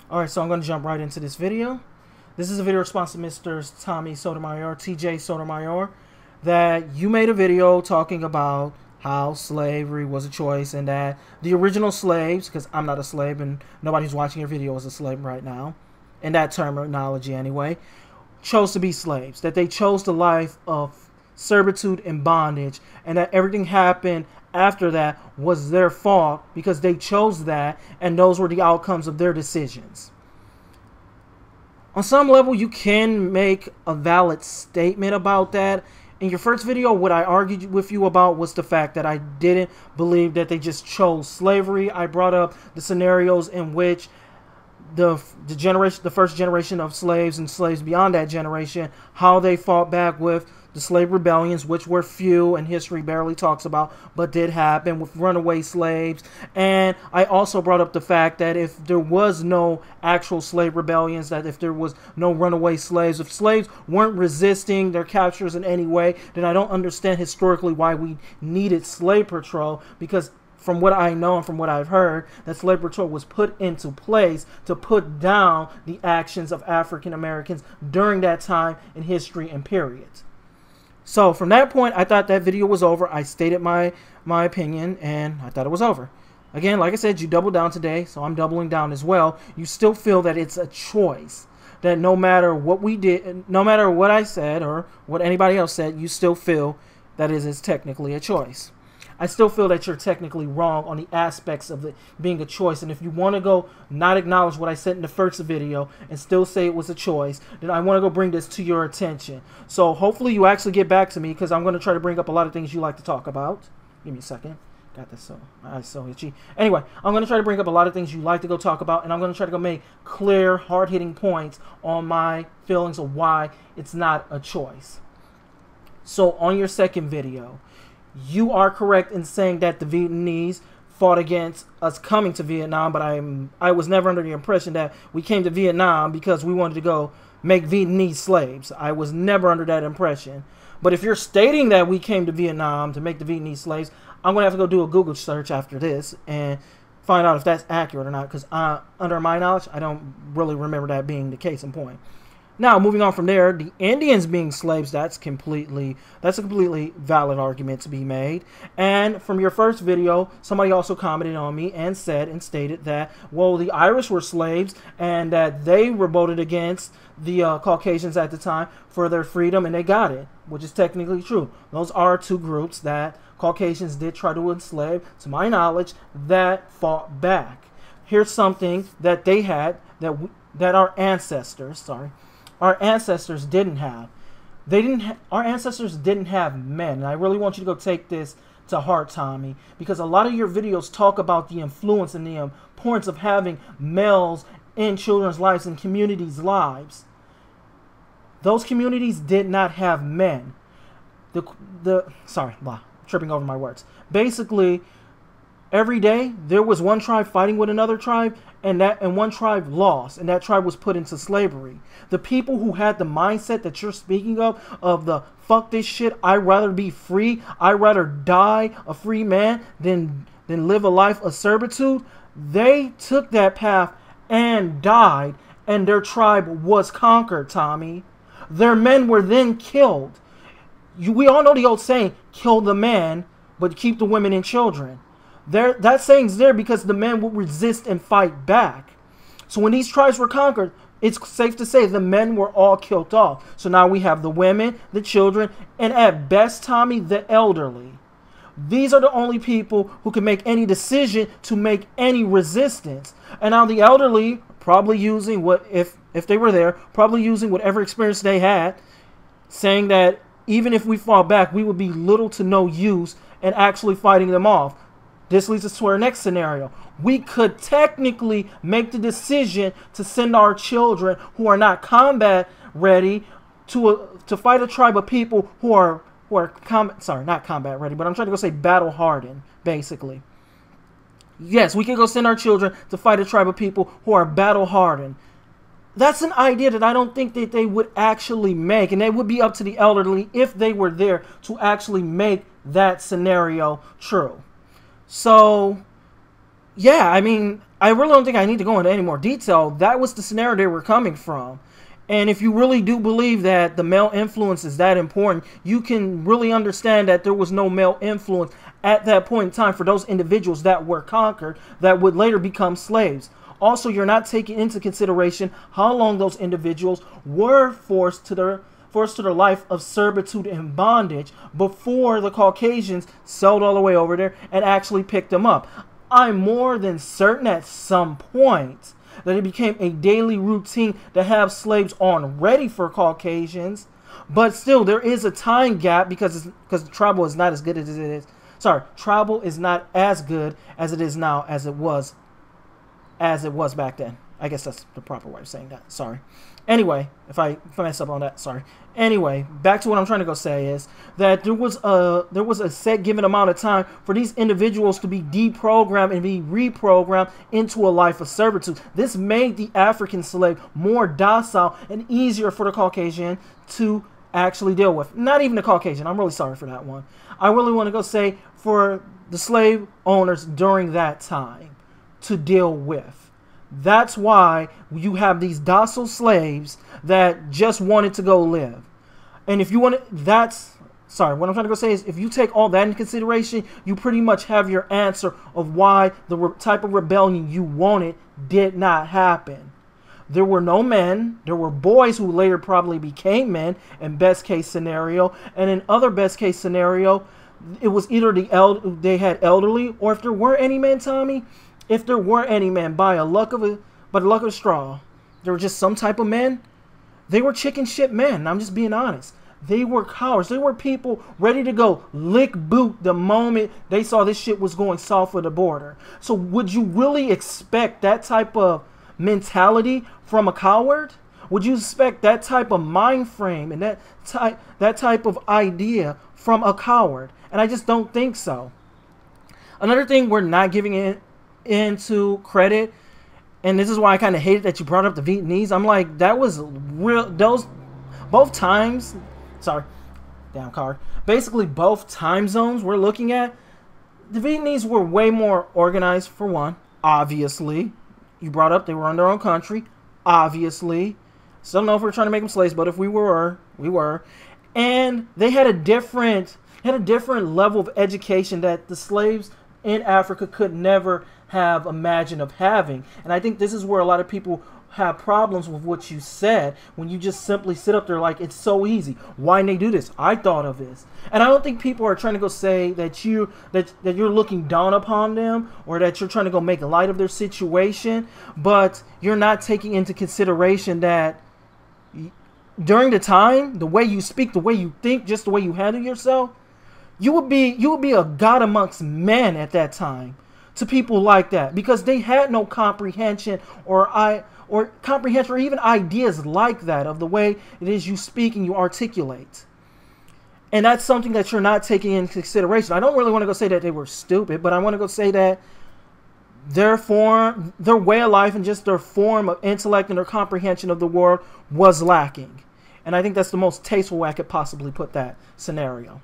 Alright, so I'm going to jump right into this video. This is a video response to Mr. Sotomayor, TjSotomayor, that you made a video talking about how slavery was a choice and that the original slaves, because I'm not a slave and nobody who's watching your video is a slave right now, in that terminology anyway, chose to be slaves, that they chose the life of servitude and bondage, and that everything happened after that was their fault because they chose that and those were the outcomes of their decisions. On some level, you can make a valid statement about that. In your first video, what I argued with you about was the fact that I didn't believe that they just chose slavery. I brought up the scenarios in which the first generation of slaves and slaves beyond that generation, how they fought back with the slave rebellions, which were few and history barely talks about, but did happen with runaway slaves. And I also brought up the fact that if there was no actual slave rebellions, that if there was no runaway slaves, if slaves weren't resisting their captures in any way, then I don't understand historically why we needed slave patrol, because from what I know and from what I've heard, that slave patrol was put into place to put down the actions of African Americans during that time in history and period. So from that point, I thought that video was over. I stated my opinion and I thought it was over. Again, like I said, you doubled down today, so I'm doubling down as well. You still feel that it's a choice, that no matter what we did, no matter what I said or what anybody else said, you still feel that it is technically a choice. I still feel that you're technically wrong on the aspects of it being a choice. And if you want to go not acknowledge what I said in the first video and still say it was a choice, then I want to go bring this to your attention. So hopefully you actually get back to me, because I'm going to try to bring up a lot of things you like to talk about. Give me a second. Got this, so my eyes so itchy. Anyway, I'm going to try to bring up a lot of things you like to go talk about, and I'm going to try to go make clear, hard-hitting points on my feelings of why it's not a choice. So on your second video, you are correct in saying that the Vietnamese fought against us coming to Vietnam, but I was never under the impression that we came to Vietnam because we wanted to go make Vietnamese slaves. I was never under that impression. But if you're stating that we came to Vietnam to make the Vietnamese slaves, I'm going to have to go do a Google search after this and find out if that's accurate or not, because under my knowledge, I don't really remember that being the case in point. Now, moving on from there, the Indians being slaves, that's a completely valid argument to be made. And from your first video, somebody also commented on me and said and stated that, well, the Irish were slaves and that they revolted against the Caucasians at the time for their freedom, and they got it, which is technically true. Those are two groups that Caucasians did try to enslave, to my knowledge, that fought back. Here's something that they had that our ancestors didn't have. Our ancestors didn't have men. And I really want you to go take this to heart, Tommy, because a lot of your videos talk about the influence and the importance of having males in children's lives and communities' lives. Those communities did not have men. Tripping over my words. Basically, every day there was one tribe fighting with another tribe, and one tribe lost, and that tribe was put into slavery. The people who had the mindset that you're speaking of the fuck this shit, I'd rather be free, I'd rather die a free man than live a life of servitude, they took that path and died, and their tribe was conquered, Tommy. Their men were then killed. We all know the old saying, kill the man, but keep the women and children. That saying's there because the men will resist and fight back. So when these tribes were conquered, it's safe to say the men were all killed off. So now we have the women, the children, and at best, Tommy, the elderly. These are the only people who can make any decision to make any resistance. And now the elderly, probably using if they were there, probably using whatever experience they had, saying that even if we fought back, we would be little to no use in actually fighting them off. This leads us to our next scenario. We could technically make the decision to send our children who are not combat ready to fight a tribe of people who are not combat ready, but I'm trying to go say battle hardened, basically. Yes, we can go send our children to fight a tribe of people who are battle hardened. That's an idea that I don't think that they would actually make, and it would be up to the elderly if they were there to actually make that scenario true. So, yeah, I mean, I really don't think I need to go into any more detail. That was the scenario they were coming from. And if you really do believe that the male influence is that important, you can really understand that there was no male influence at that point in time for those individuals that were conquered that would later become slaves. Also, you're not taking into consideration how long those individuals were forced to their life of servitude and bondage before the Caucasians sailed all the way over there and actually picked them up. I'm more than certain at some point that it became a daily routine to have slaves on ready for Caucasians, but still there is a time gap because tribal is not as good as it is. Sorry, tribal is not as good as it is now as it was back then. I guess that's the proper way of saying that. Sorry. Anyway, if I mess up on that, sorry. Anyway, back to what I'm trying to go say is that there was a set given amount of time for these individuals to be deprogrammed and be reprogrammed into a life of servitude. This made the African slave more docile and easier for the Caucasian to actually deal with. Not even the Caucasian. I'm really sorry for that one. I really want to go say for the slave owners during that time to deal with. That's why you have these docile slaves that just wanted to go live. And if you want to, what I'm trying to go say is if you take all that into consideration, you pretty much have your answer of why the type of rebellion you wanted did not happen. There were no men. There were boys who later probably became men in best case scenario. And in other best case scenario, it was either they had elderly, or if there were any men, Tommy, if there were any men, by the luck of a straw, there were just some type of men. They were chicken shit men. I'm just being honest. They were cowards. They were people ready to go lick boot the moment they saw this shit was going south of the border. So would you really expect that type of mentality from a coward? Would you expect that type of mind frame and that type of idea from a coward? And I just don't think so. Another thing we're not giving into credit, and this is why I kind of hated that you brought up the Vietnamese. I'm like, that was real. Those both times, sorry, damn card. Basically, both time zones we're looking at, the Vietnamese were way more organized. For one, obviously, you brought up they were in their own country. Obviously, still don't know if we're trying to make them slaves, but if we were, and they had a different level of education that the slaves in Africa could never have imagined of having. And I think this is where a lot of people have problems with what you said, when you just simply sit up there like it's so easy. Why didn't they do this? I thought of this. And I don't think people are trying to go say that you're looking down upon them, or that you're trying to go make light of their situation, but you're not taking into consideration that during the time, the way you speak, the way you think, just the way you handle yourself, you would be a god amongst men at that time to people like that, because they had no comprehension or even ideas like that of the way it is you speak and you articulate. And that's something that you're not taking into consideration. I don't really want to go say that they were stupid, but I want to go say that their way of life and just their form of intellect and their comprehension of the world was lacking. And I think that's the most tasteful way I could possibly put that scenario.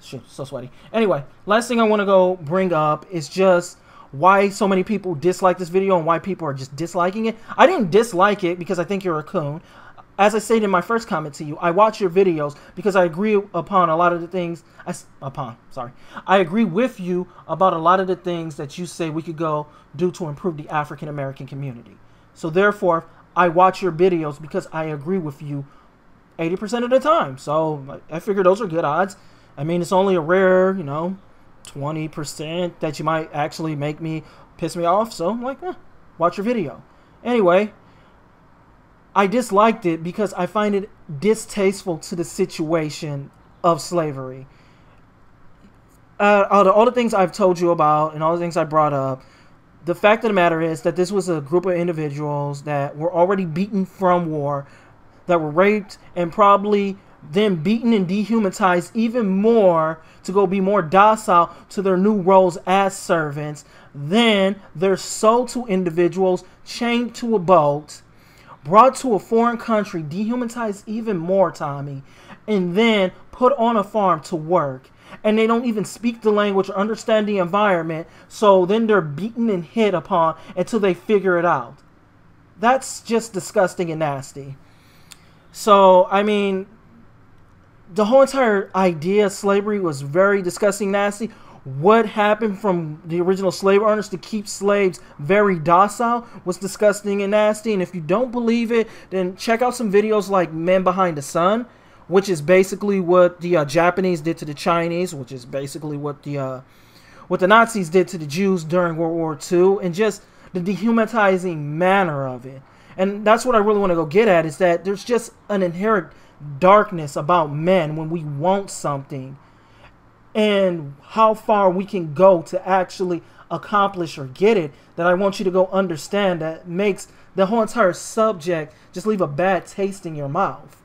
Shit, so sweaty. Anyway, last thing I want to go bring up is just why so many people dislike this video and why people are just disliking it. I didn't dislike it because I think you're a coon. As I stated in my first comment to you, I watch your videos because I agree upon a lot of the things. I agree with you about a lot of the things that you say we could go do to improve the African American community. So therefore, I watch your videos because I agree with you 80% of the time. So I figure those are good odds. I mean, it's only a rare, 20% that you might actually piss me off. So I'm like, watch your video. Anyway, I disliked it because I find it distasteful to the situation of slavery. All the things I've told you about and all the things I brought up, the fact of the matter is that this was a group of individuals that were already beaten from war, that were raped and probably then beaten and dehumanized even more to go be more docile to their new roles as servants. Then they're sold to individuals, chained to a boat, brought to a foreign country, dehumanized even more, Tommy, and then put on a farm to work. and they don't even speak the language or understand the environment. So then they're beaten and hit upon until they figure it out. That's just disgusting and nasty. So, I mean, the whole entire idea of slavery was very disgusting, nasty. What happened from the original slave owners to keep slaves very docile was disgusting and nasty. And if you don't believe it, then check out some videos like Men Behind the Sun, which is basically what the Japanese did to the Chinese, which is basically what the Nazis did to the Jews during World War II, and just the dehumanizing manner of it. And that's what I really want to go get at, is that there's just an inherent darkness about men when we want something, and how far we can go to actually accomplish or get it, that I want you to go understand, that makes the whole entire subject just leave a bad taste in your mouth.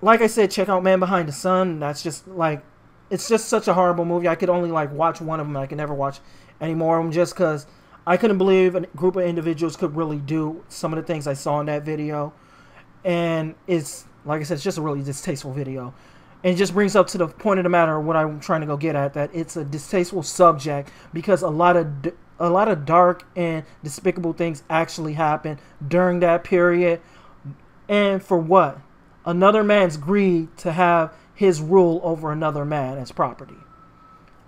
Like I said, check out Man Behind the Sun. That's just like, it's just such a horrible movie. I could only like watch one of them. I could never watch any more of them, just because I couldn't believe a group of individuals could really do some of the things I saw in that video. And it's, like I said, it's just a really distasteful video. And it just brings up to the point of the matter what I'm trying to go get at, that it's a distasteful subject because a lot of dark and despicable things actually happened during that period. And for what? Another man's greed to have his rule over another man as property.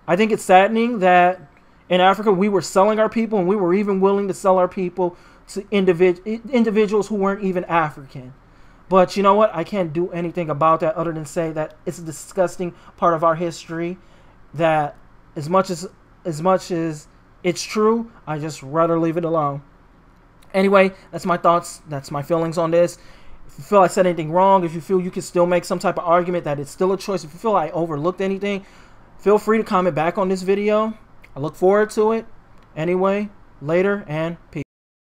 I think it's saddening that in Africa we were selling our people, and we were even willing to sell our people to individuals who weren't even African. But you know what? I can't do anything about that other than say that it's a disgusting part of our history, that as much as it's true, I just rather leave it alone. Anyway, that's my thoughts. That's my feelings on this. If you feel I said anything wrong, if you feel you can still make some type of argument that it's still a choice, if you feel I overlooked anything, feel free to comment back on this video. I look forward to it. Anyway, later and peace.